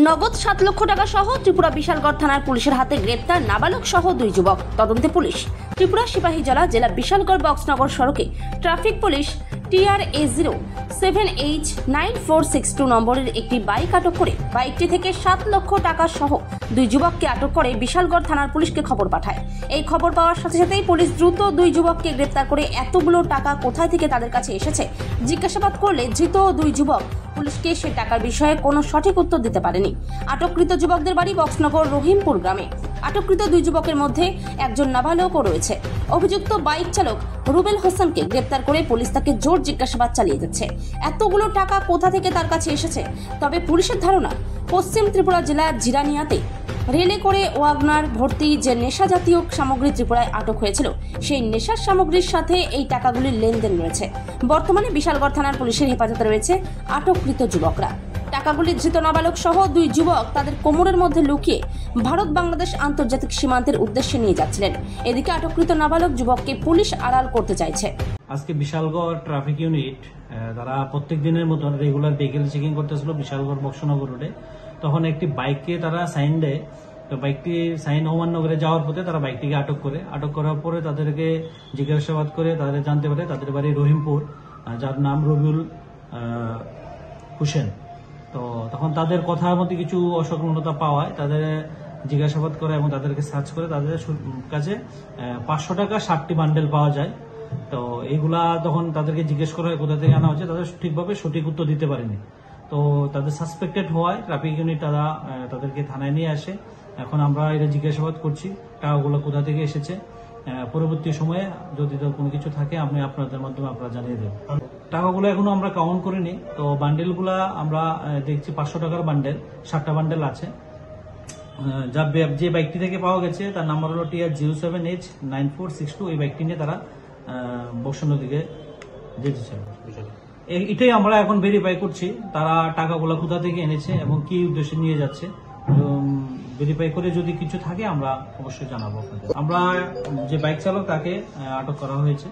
নগদ 7 লক্ষ টাকা সহ ত্রিপুরা বিশালগড় থানার পুলিশের হাতে গ্রেপ্তার নাবালক সহ 2 যুবক। তদন্তে পুলিশ ত্রিপুরা সিপাহীজলা জেলা বিশালগড় বক্সনগর সড়কে ট্রাফিক পুলিশ TRA07H9462 নম্বরের একটি বাইক আটক করে বাইকটি থেকে 7 লক্ষ টাকা সহ 2 যুবককে আটক করে বিশালগড় থানার পুলিশকে খবর পাঠায়। এই খবর পাওয়ার সাথে সাথেই পুলিশ দ্রুত 2 যুবককে গ্রেপ্তার করে এতগুলো টাকা কোথায় থেকে তাদের কাছে এসেছে জিজ্ঞাসাবাদ করলে ধৃত 2 যুবক পুলিশকে সে টাকার বিষয়ে কোনো সঠিক উত্তর দিতে পারেনি। আটককৃত যুবকদের বাড়ি বক্সনগর রহিমপুর গ্রামে। আটককৃত 2 যুবকের মধ্যে একজন নাবালকও রয়েছে। অভিযুক্ত বাইক চালক রুবেল হোসেনকে গ্রেপ্তার করে পুলিশ তাকে জোর জিজ্ঞাসাবাদ চালিয়ে যাচ্ছে। এতগুলো টাকা কোথা থেকে তার কাছে এসেছে? তবে পুলিশের ধারণা পশ্চিম ত্রিপুরা জেলার জিরানিয়াতে রেলে করে ওয়াগনার ভর্তি যে নেশা জাতীয় সামগ্রী ত্রিপুরায় আটক হয়েছিল সেই নেশার সামগ্রীর সাথে এই টাকাগুলির লেনদেন রয়েছে। বর্তমানে বিশালগড় থানার পুলিশের হেফাজতে রয়েছে আটককৃত যুবকরা। টাকাগুলি ধৃত নাবালক সহ 2 যুবক তাদের কোমরের মধ্যে লুকিয়ে ভারত বাংলাদেশ আন্তর্জাতিক সীমান্তের উদ্দেশ্যে নিয়ে যাচ্ছিলেন। এদিকে আটককৃত নাবালক যুবককে পুলিশ আড়াল করতে চাইছে। আজকে বিশালগড় ট্রাফিক ইউনিট তারা প্রত্যেক দিনের মতন রেগুলার ভেহিকেল চেকিং করতেছিল বিশালগড় বক্সনগর রোডে। তখন একটি বাইককে তারা সাইন দেয়। তো বাইকটি সাইন ওমাননগরে যাওয়ার পথে তারা বাইকটিকে আটক করে। আটক করার পরে তাদেরকে জিজ্ঞাসাবাদ করে তাদের জানতে পারে তাদের বাড়ি রহিমপুর, যার নাম রবিউল হোসেন। তো তখন তাদের কথার মধ্যে কিছু অসংলগ্নতা পাওয়ায় তাদের জিজ্ঞাসাবাদ করে এবং তাদেরকে সার্চ করে তাদের কাছে 500 টাকা 60টি বান্ডেল পাওয়া যায়। তো এইগুলা তখন তাদেরকে জিজ্ঞেস করা হয় কোথা থেকে আনা হচ্ছে, তাদের ঠিকভাবে সঠিক উত্তর দিতে পারেনি। তো তাদের সাসপেক্টেড হওয়ায় ট্রাফিক ইউনিট তাদেরকে থানায় নিয়ে আসে। এখন আমরা এটা জিজ্ঞাসাবাদ করছি টাকাগুলো কোথা থেকে এসেছে। পরবর্তী সময়ে যদি কোনো কিছু থাকে আমি আপনাদের মাধ্যমে আপনারা জানিয়ে দেব। টাকাগুলো এখনো আমরা কাউন্ট করিনি। তো বান্ডেলগুলা আমরা দেখছি 500 টাকার বান্ডেল, 60টা বান্ডেল আছে। যে বাইকটি থেকে পাওয়া গেছে তার নাম্বার হলো TR07H9462। এই বাইকটি নিয়ে তারা বক্সনগর দিকে যেতেছিল। এটাই আমরা এখন ভেরিফাই করছি তারা টাকাগুলো কোথা থেকে এনেছে এবং কি উদ্দেশ্যে নিয়ে যাচ্ছে। ভেরিফাই করে যদি কিছু থাকে আমরা অবশ্যই জানাবো আপনাদের। আমরা যে বাইক চালক তাকে আটক করা হয়েছে।